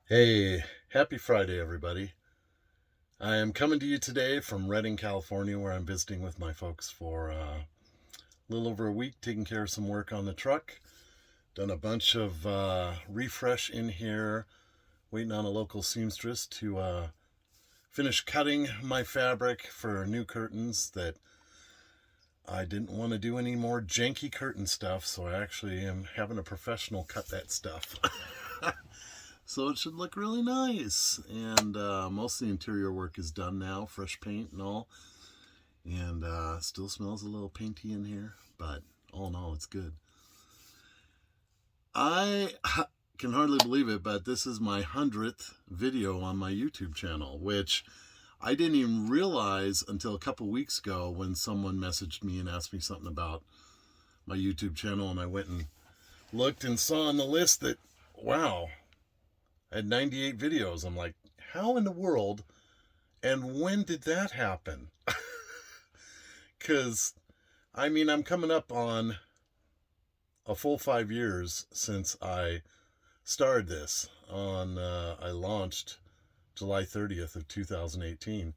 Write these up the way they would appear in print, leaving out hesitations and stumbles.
Hey, happy Friday, everybody. I am coming to you today from Redding, California, where I'm visiting with my folks for a little over a week, taking care of some work on the truck. Done a bunch of refresh in here, waiting on a local seamstress to finish cutting my fabric for new curtains that I didn't want to do any more janky curtain stuff, so I actually am having a professional cut that stuff. So it should look really nice. And most of the interior work is done now, fresh paint and all. And still smells a little painty in here, but all in all, it's good. I can hardly believe it, but this is my 100th video on my YouTube channel, which I didn't even realize until a couple weeks ago when someone messaged me and asked me something about my YouTube channel. And I went and looked and saw on the list that, wow, I had 98 videos. I'm like, how in the world and when did that happen? Because, I mean, I'm coming up on a full 5 years since I started this. I launched July 30th of 2018.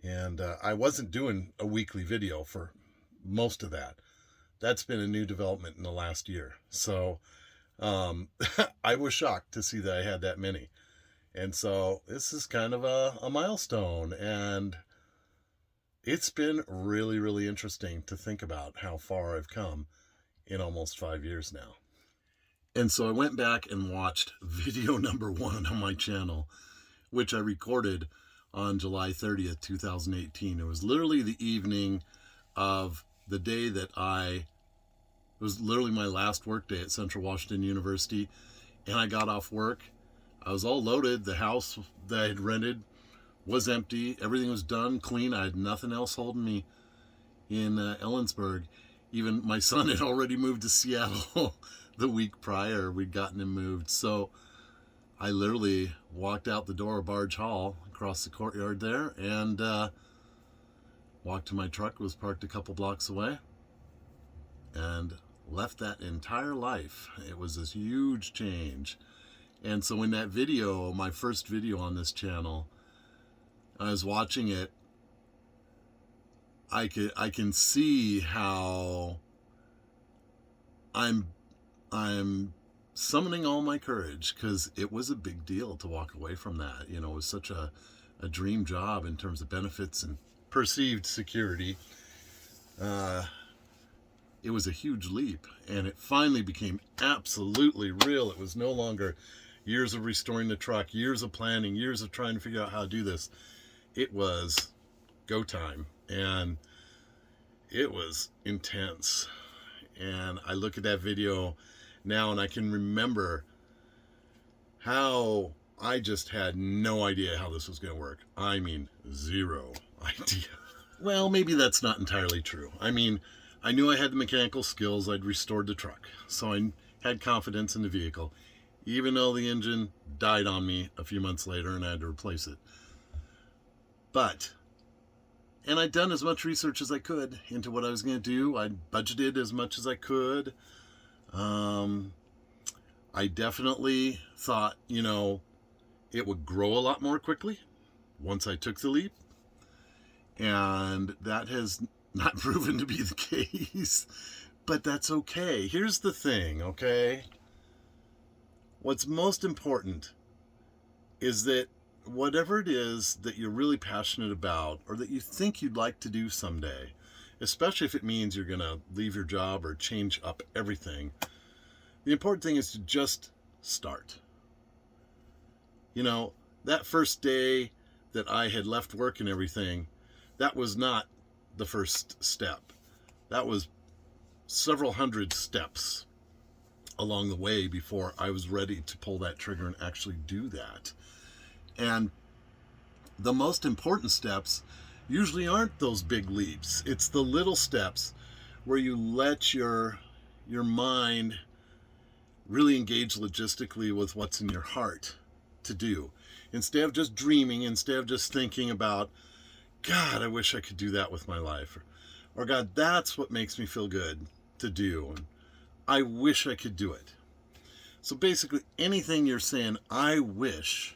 And I wasn't doing a weekly video for most of that. That's been a new development in the last year. So I was shocked to see that I had that many. And so this is kind of a milestone. And it's been really, really interesting to think about how far I've come in almost 5 years now. And so I went back and watched video number one on my channel, which I recorded on July 30th, 2018. It was literally the evening of the day that it was literally my last work day at Central Washington University. And I got off work. I was all loaded. The house that I had rented was empty. Everything was done, clean. I had nothing else holding me in Ellensburg. Even my son had already moved to Seattle the week prior. We'd gotten him moved. So I literally walked out the door of Barge Hall across the courtyard there and walked to my truck, was parked a couple blocks away, and left that entire life. It was this huge change. And so in that video, my first video on this channel, I was watching it. I can see how I'm summoning all my courage, because it was a big deal to walk away from that. You know, it was such a dream job in terms of benefits and perceived security. It was a huge leap, and it finally became absolutely real. It was no longer years of restoring the truck, years of planning, years of trying to figure out how to do this. It was go time, and it was intense. And I look at that video now and I can remember how I just had no idea how this was going to work. I mean, zero idea. Well, maybe that's not entirely true. I mean, I knew I had the mechanical skills. I'd restored the truck, so I had confidence in the vehicle, even though the engine died on me a few months later and I had to replace it. And I'd done as much research as I could into what I was going to do. I'd budgeted as much as I could. I definitely thought, it would grow a lot more quickly once I took the leap. And that has not proven to be the case. But that's okay. Here's the thing, okay? What's most important is that whatever it is that you're really passionate about or that you think you'd like to do someday, especially if it means you're going to leave your job or change up everything, the important thing is to just start. That first day that I had left work and everything, that was not the first step. That was several hundred steps along the way before I was ready to pull that trigger and actually do that. And the most important steps usually aren't those big leaps. It's the little steps where you let your mind really engage logistically with what's in your heart to do. Instead of just dreaming, instead of just thinking about, God, I wish I could do that with my life. Or God, that's what makes me feel good to do. And I wish I could do it. So basically, anything you're saying, I wish,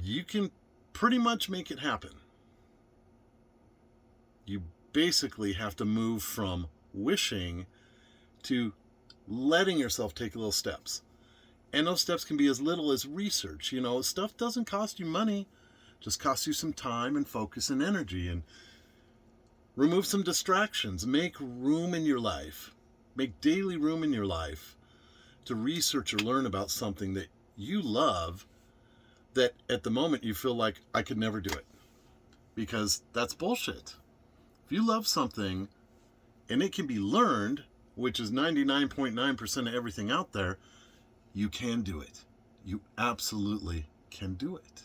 you can pretty much make it happen. You basically have to move from wishing to letting yourself take little steps. And those steps can be as little as research. Stuff doesn't cost you money, just costs you some time and focus and energy. And remove some distractions. Make room in your life. Make daily room in your life to research or learn about something that you love that at the moment you feel like I could never do it. Because that's bullshit. If you love something and it can be learned, which is 99.9% of everything out there, you can do it. You absolutely can do it.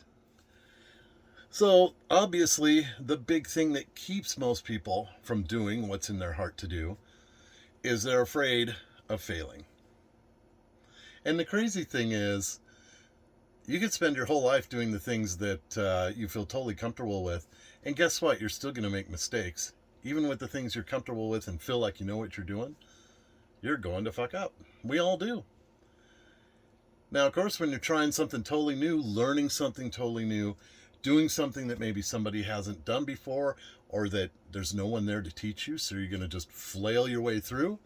So, obviously, the big thing that keeps most people from doing what's in their heart to do is they're afraid of failing. And the crazy thing is, you could spend your whole life doing the things that you feel totally comfortable with, and guess what? You're still going to make mistakes. Even with the things you're comfortable with and feel like you know what you're doing, you're going to fuck up. We all do. Now, of course, when you're trying something totally new, learning something totally new, doing something that maybe somebody hasn't done before, or that there's no one there to teach you, so you're going to just flail your way through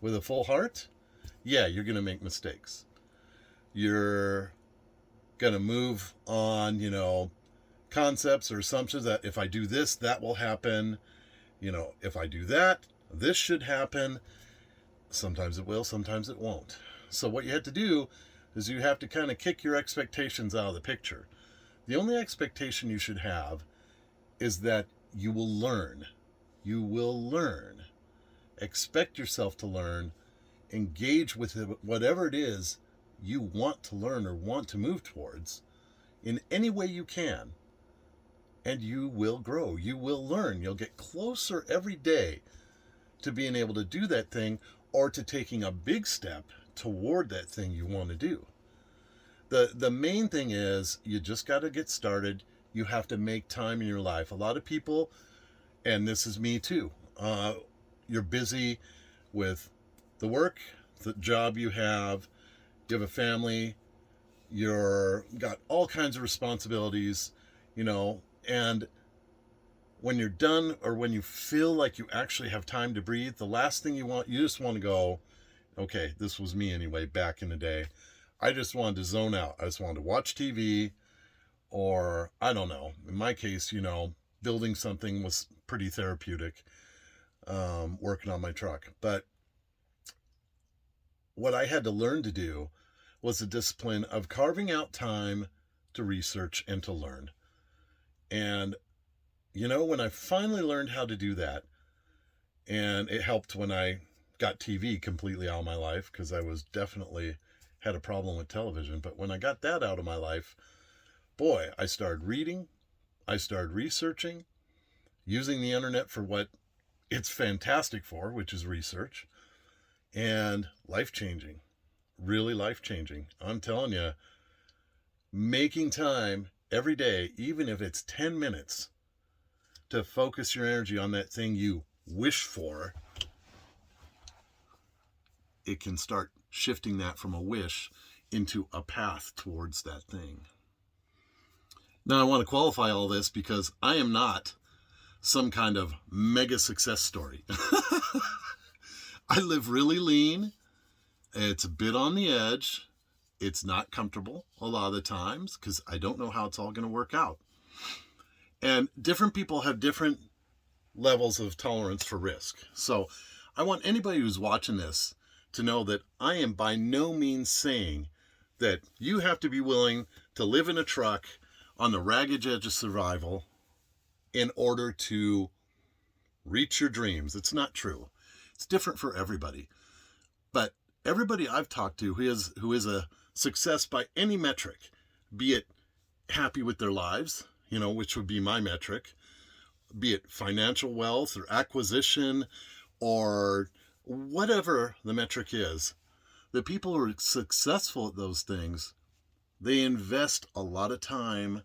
with a full heart, yeah, you're going to make mistakes. You're going to move on, concepts or assumptions that if I do this, that will happen. If I do that, this should happen. Sometimes it will, sometimes it won't. So what you have to do is you have to kind of kick your expectations out of the picture. The only expectation you should have is that you will learn. You will learn. Expect yourself to learn. Engage with whatever it is you want to learn or want to move towards in any way you can. And you will grow. You will learn. You'll get closer every day to being able to do that thing or to taking a big step toward that thing you want to do. The main thing is you just got to get started. You have to make time in your life. A lot of people, and this is me too, you're busy with the work, the job you have a family, you're got all kinds of responsibilities, and when you're done or when you feel like you actually have time to breathe, the last thing you just want to go, okay, this was me anyway back in the day. I just wanted to zone out. I just wanted to watch TV, or I don't know. In my case, building something was pretty therapeutic, working on my truck. But what I had to learn to do was the discipline of carving out time to research and to learn. And, when I finally learned how to do that, and it helped when I got TV completely out of my life, because I was definitely had a problem with television. But when I got that out of my life, boy, I started reading, I started researching, using the internet for what it's fantastic for, which is research, and life-changing, really life-changing. I'm telling you, making time every day, even if it's 10 minutes, to focus your energy on that thing you wish for, it can start shifting that from a wish into a path towards that thing. Now, I want to qualify all this because I am not some kind of mega success story. I live really lean. It's a bit on the edge. It's not comfortable a lot of the times because I don't know how it's all going to work out. And different people have different levels of tolerance for risk. So I want anybody who's watching this to know that I am by no means saying that you have to be willing to live in a truck on the ragged edge of survival in order to reach your dreams. It's not true. It's different for everybody. But everybody I've talked to who is a success by any metric, be it happy with their lives, which would be my metric, be it financial wealth or acquisition or whatever the metric is, the people who are successful at those things, they invest a lot of time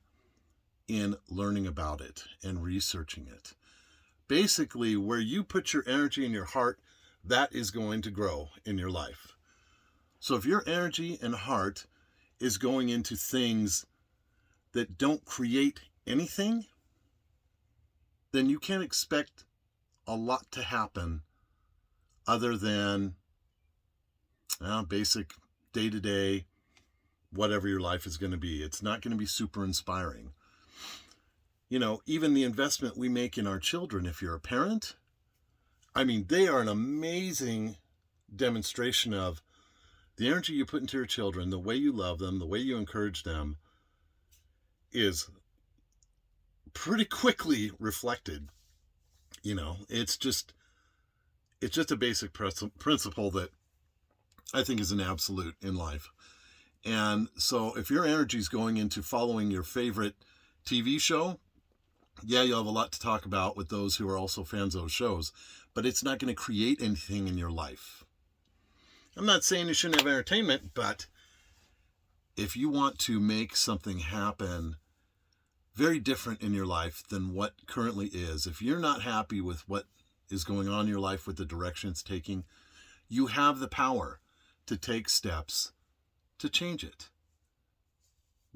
in learning about it and researching it. Basically, where you put your energy and your heart, that is going to grow in your life. So if your energy and heart is going into things that don't create anything, then you can't expect a lot to happen other than basic day-to-day, whatever your life is going to be. It's not going to be super inspiring. Even the investment we make in our children, if you're a parent, they are an amazing demonstration of the energy you put into your children, the way you love them, the way you encourage them is pretty quickly reflected. It's just a basic principle that I think is an absolute in life. And so if your energy is going into following your favorite TV show, yeah, you'll have a lot to talk about with those who are also fans of those shows, but it's not going to create anything in your life. I'm not saying you shouldn't have entertainment, but if you want to make something happen very different in your life than what currently is, if you're not happy with what is going on in your life, with the direction it's taking, you have the power to take steps to change it.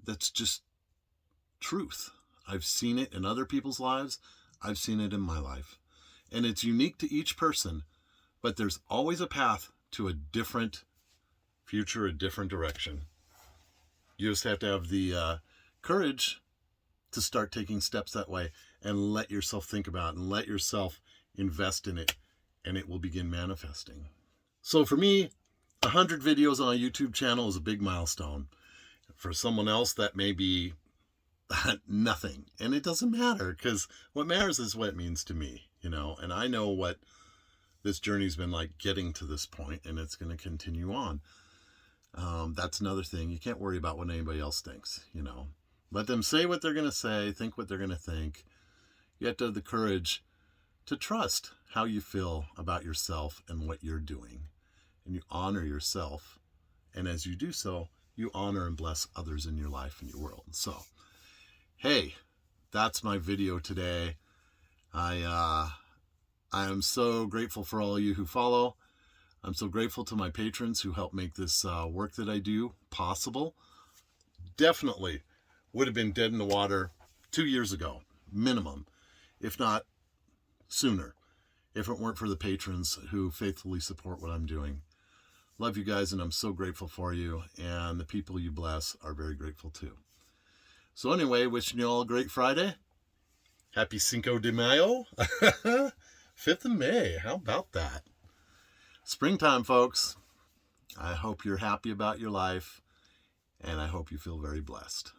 That's just truth. I've seen it in other people's lives. I've seen it in my life. And it's unique to each person, but there's always a path to a different future, a different direction. You just have to have the courage to start taking steps that way and let yourself think about it and let yourself invest in it, and it will begin manifesting. So for me, 100 videos on a YouTube channel is a big milestone. For someone else, that may be nothing. And it doesn't matter, because what matters is what it means to me, and I know what this journey's been like getting to this point, and it's going to continue on. That's another thing. You can't worry about what anybody else thinks, Let them say what they're going to say, think what they're going to think. You have to have the courage to trust how you feel about yourself and what you're doing. And you honor yourself. And as you do so, you honor and bless others in your life and your world. So, hey, that's my video today. I am so grateful for all of you who follow. I'm so grateful to my patrons who help make this work that I do possible. Definitely would have been dead in the water 2 years ago, minimum, if not sooner, if it weren't for the patrons who faithfully support what I'm doing. Love you guys, and I'm so grateful for you, and the people you bless are very grateful too. So anyway, wishing you all a great Friday. Happy Cinco de Mayo. 5th of May. How about that? Springtime, folks. I hope you're happy about your life, and I hope you feel very blessed.